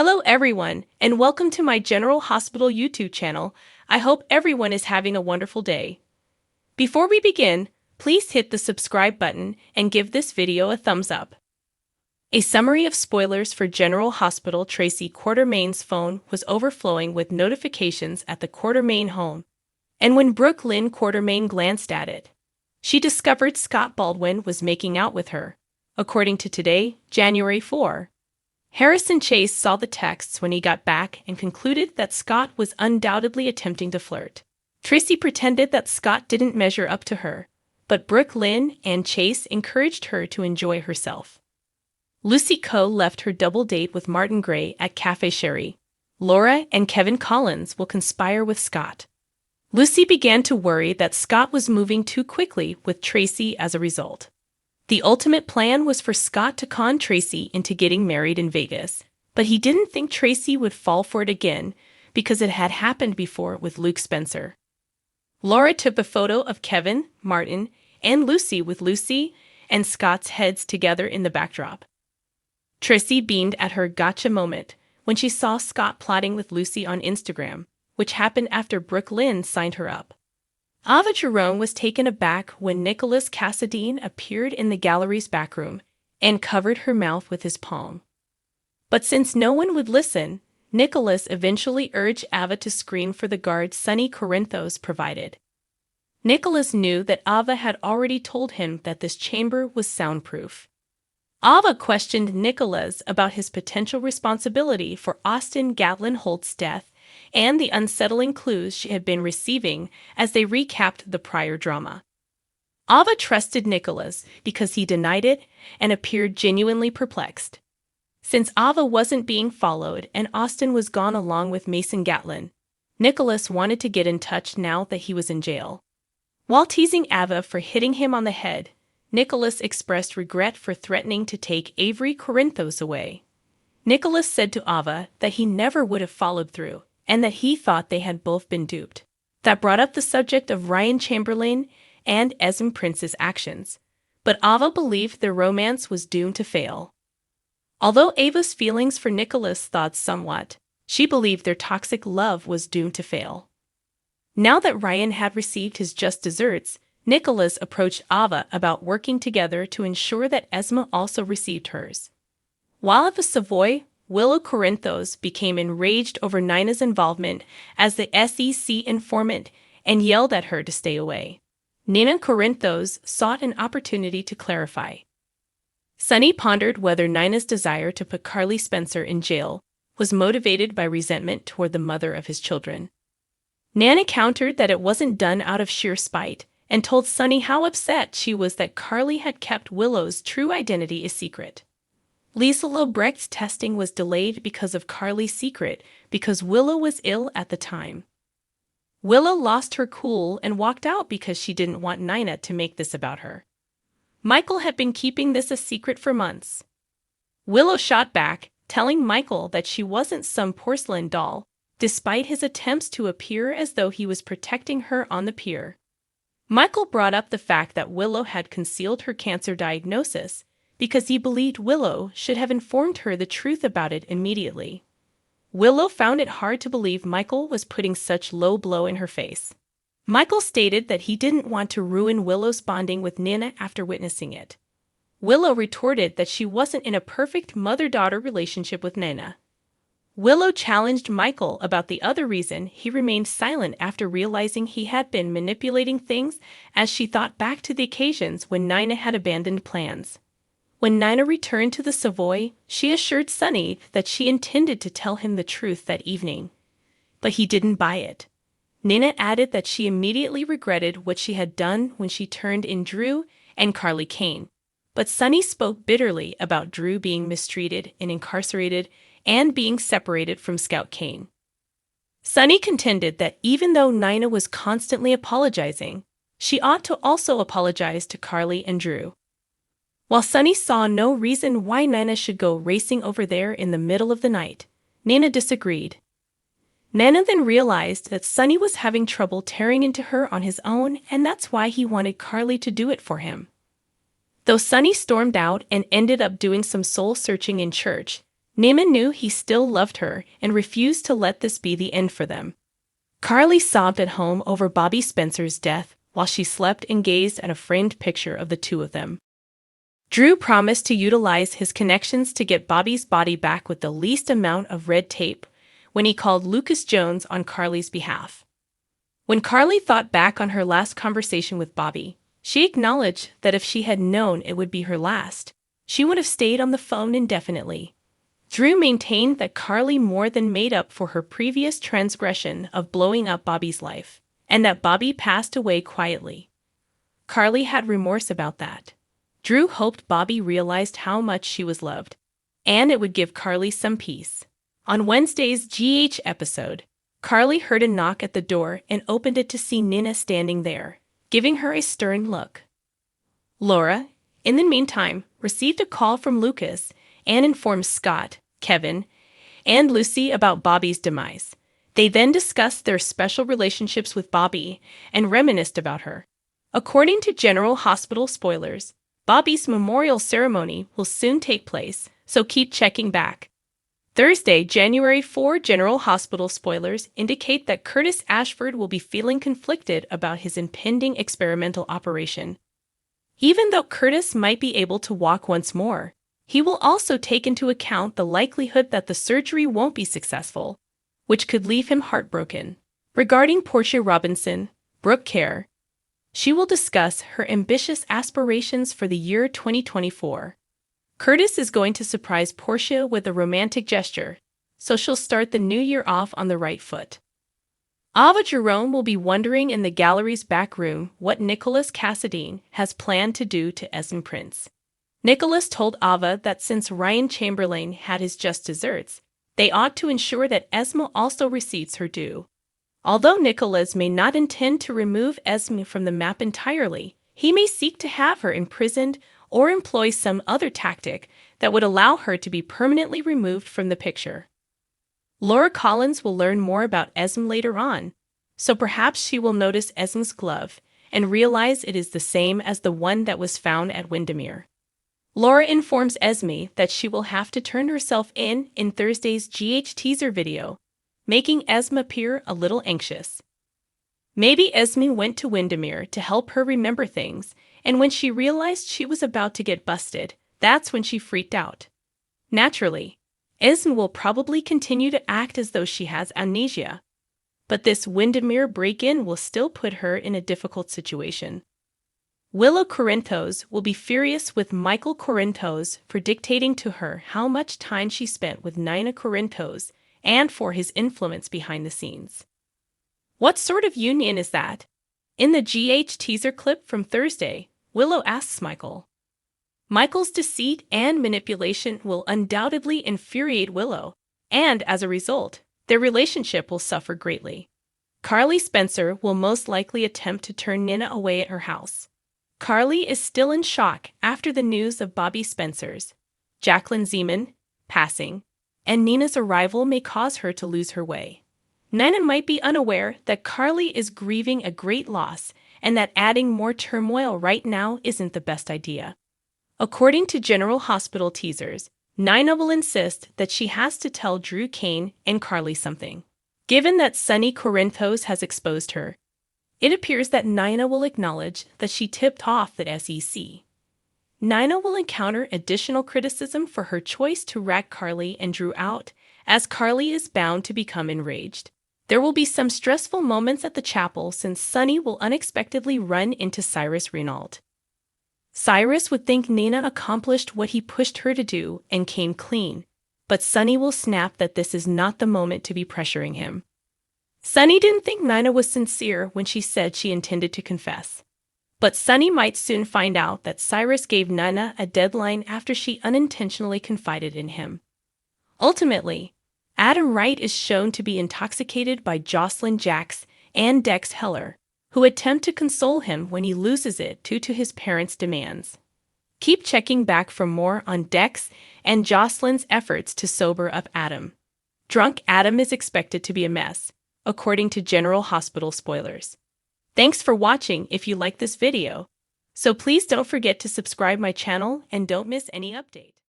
Hello everyone, and welcome to my General Hospital YouTube channel. I hope everyone is having a wonderful day. Before we begin, please hit the subscribe button and give this video a thumbs up. A summary of spoilers for General Hospital. Tracy Quartermain's phone was overflowing with notifications at the Quartermain home, and when Brooke Lynn Quartermain glanced at it, she discovered Scott Baldwin was making out with her. According to Today, January 4. Harrison Chase saw the texts when he got back and concluded that Scott was undoubtedly attempting to flirt. Tracy pretended that Scott didn't measure up to her, but Brooke Lynn and Chase encouraged her to enjoy herself. Lucy Coe left her double date with Martin Gray at Cafe Sherry. Laura and Kevin Collins will conspire with Scott. Lucy began to worry that Scott was moving too quickly with Tracy as a result. The ultimate plan was for Scott to con Tracy into getting married in Vegas, but he didn't think Tracy would fall for it again because it had happened before with Luke Spencer. Laura took a photo of Kevin, Martin, and Lucy with Lucy and Scott's heads together in the backdrop. Tracy beamed at her gotcha moment when she saw Scott plotting with Lucy on Instagram, which happened after Brooke Lynn signed her up. Ava Jerome was taken aback when Nicholas Cassadine appeared in the gallery's backroom and covered her mouth with his palm. But since no one would listen, Nicholas eventually urged Ava to scream for the guard Sonny Corinthos provided. Nicholas knew that Ava had already told him that this chamber was soundproof. Ava questioned Nicholas about his potential responsibility for Austin Gatlin Holt's death and the unsettling clues she had been receiving as they recapped the prior drama. Ava trusted Nicholas because he denied it and appeared genuinely perplexed. Since Ava wasn't being followed and Austin was gone along with Mason Gatlin, Nicholas wanted to get in touch now that he was in jail. While teasing Ava for hitting him on the head, Nicholas expressed regret for threatening to take Avery Corinthos away. Nicholas said to Ava that he never would have followed through, and that he thought they had both been duped. That brought up the subject of Ryan Chamberlain and Esme Prince's actions, but Ava believed their romance was doomed to fail. Although Ava's feelings for Nicholas thawed somewhat, she believed their toxic love was doomed to fail. Now that Ryan had received his just desserts, Nicholas approached Ava about working together to ensure that Esme also received hers. While at the Savoy, Willow Corinthos became enraged over Nina's involvement as the SEC informant and yelled at her to stay away. Nina Corinthos sought an opportunity to clarify. Sonny pondered whether Nina's desire to put Carly Spencer in jail was motivated by resentment toward the mother of his children. Nana countered that it wasn't done out of sheer spite and told Sonny how upset she was that Carly had kept Willow's true identity a secret. Lisa Lobrecht's testing was delayed because of Carly's secret because Willow was ill at the time. Willow lost her cool and walked out because she didn't want Nina to make this about her. Michael had been keeping this a secret for months. Willow shot back, telling Michael that she wasn't some porcelain doll, despite his attempts to appear as though he was protecting her on the pier. Michael brought up the fact that Willow had concealed her cancer diagnosis because he believed Willow should have informed her the truth about it immediately. Willow found it hard to believe Michael was putting such low blow in her face. Michael stated that he didn't want to ruin Willow's bonding with Nina after witnessing it. Willow retorted that she wasn't in a perfect mother-daughter relationship with Nina. Willow challenged Michael about the other reason he remained silent after realizing he had been manipulating things as she thought back to the occasions when Nina had abandoned plans. When Nina returned to the Savoy, she assured Sonny that she intended to tell him the truth that evening. But he didn't buy it. Nina added that she immediately regretted what she had done when she turned in Drew and Carly Kane. But Sonny spoke bitterly about Drew being mistreated and incarcerated and being separated from Scout Kane. Sonny contended that even though Nina was constantly apologizing, she ought to also apologize to Carly and Drew. While Sonny saw no reason why Nina should go racing over there in the middle of the night, Nina disagreed. Nina then realized that Sonny was having trouble tearing into her on his own, and that's why he wanted Carly to do it for him. Though Sonny stormed out and ended up doing some soul-searching in church, Neiman knew he still loved her and refused to let this be the end for them. Carly sobbed at home over Bobby Spencer's death while she slept and gazed at a framed picture of the two of them. Drew promised to utilize his connections to get Bobby's body back with the least amount of red tape when he called Lucas Jones on Carly's behalf. When Carly thought back on her last conversation with Bobby, she acknowledged that if she had known it would be her last, she would have stayed on the phone indefinitely. Drew maintained that Carly more than made up for her previous transgression of blowing up Bobby's life, and that Bobby passed away quietly. Carly had remorse about that. Drew hoped Bobby realized how much she was loved, and it would give Carly some peace. On Wednesday's GH episode, Carly heard a knock at the door and opened it to see Nina standing there, giving her a stern look. Laura, in the meantime, received a call from Lucas and informed Scott, Kevin, and Lucy about Bobby's demise. They then discussed their special relationships with Bobby and reminisced about her. According to General Hospital spoilers, Bobby's memorial ceremony will soon take place, so keep checking back. Thursday, January 4, General Hospital spoilers indicate that Curtis Ashford will be feeling conflicted about his impending experimental operation. Even though Curtis might be able to walk once more, he will also take into account the likelihood that the surgery won't be successful, which could leave him heartbroken. Regarding Portia Robinson, Brooke Kerr, she will discuss her ambitious aspirations for the year 2024. Curtis is going to surprise Portia with a romantic gesture, so she'll start the new year off on the right foot. Ava Jerome will be wondering in the gallery's back room what Nicholas Cassadine has planned to do to Esme Prince. Nicholas told Ava that since Ryan Chamberlain had his just desserts, they ought to ensure that Esme also receives her due. Although Nicholas may not intend to remove Esme from the map entirely, he may seek to have her imprisoned or employ some other tactic that would allow her to be permanently removed from the picture. Laura Collins will learn more about Esme later on, so perhaps she will notice Esme's glove and realize it is the same as the one that was found at Windermere. Laura informs Esme that she will have to turn herself in Thursday's GH teaser video, making Esme appear a little anxious. Maybe Esme went to Windermere to help her remember things, and when she realized she was about to get busted, that's when she freaked out. Naturally, Esme will probably continue to act as though she has amnesia, but this Windermere break-in will still put her in a difficult situation. Willow Corinthos will be furious with Michael Corinthos for dictating to her how much time she spent with Nina Corinthos and for his influence behind the scenes. What sort of union is that? In the GH teaser clip from Thursday, Willow asks Michael. Michael's deceit and manipulation will undoubtedly infuriate Willow, and as a result, their relationship will suffer greatly. Carly Spencer will most likely attempt to turn Nina away at her house. Carly is still in shock after the news of Bobby Spencer's, Jacqueline Zeman, passing, and Nina's arrival may cause her to lose her way. Nina might be unaware that Carly is grieving a great loss and that adding more turmoil right now isn't the best idea. According to General Hospital teasers, Nina will insist that she has to tell Drew Kane and Carly something. Given that Sonny Corinthos has exposed her, it appears that Nina will acknowledge that she tipped off the SEC. Nina will encounter additional criticism for her choice to rat Carly and Drew out, as Carly is bound to become enraged. There will be some stressful moments at the chapel since Sonny will unexpectedly run into Cyrus Renault. Cyrus would think Nina accomplished what he pushed her to do and came clean, but Sonny will snap that this is not the moment to be pressuring him. Sonny didn't think Nina was sincere when she said she intended to confess. But Sonny might soon find out that Cyrus gave Nina a deadline after she unintentionally confided in him. Ultimately, Adam Wright is shown to be intoxicated by Jocelyn Jacks and Dex Heller, who attempt to console him when he loses it due to his parents' demands. Keep checking back for more on Dex and Jocelyn's efforts to sober up Adam. Drunk Adam is expected to be a mess, according to General Hospital spoilers. Thanks for watching if you like this video. So please don't forget to subscribe my channel and don't miss any update.